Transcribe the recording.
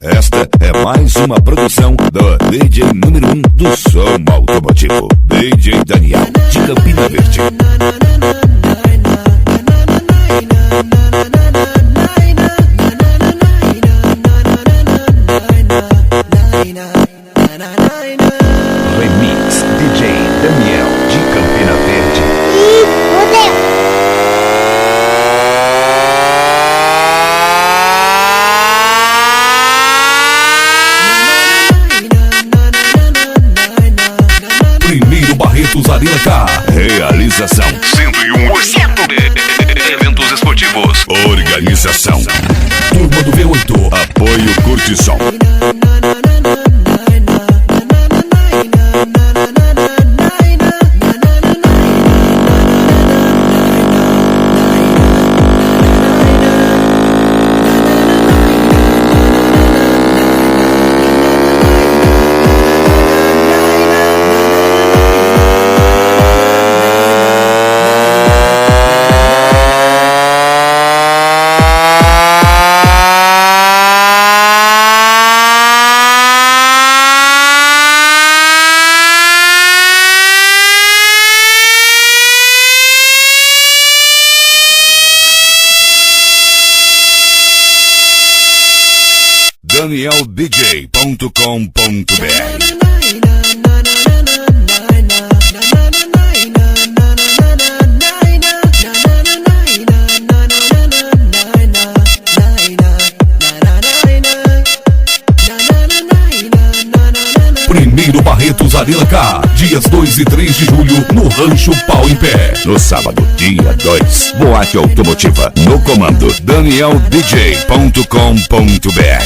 Esta é mais uma produção do DJ número 1 do som automotivo, DJ Daniel, de Campina Verde. Remix DJ Daniel, de Campina Verde. Primeiro Barretos Arena K. Realização 101%. Eventos esportivos. Organização Turma do V8. Apoio Curtição. DanielDJ.com.br. Primeiro Barretos Arena K, dias 2 e 3 de julho, no Rancho Pau em Pé. No sábado, dia 2, Boate Automotiva, no comando, DanielDJ.com.br.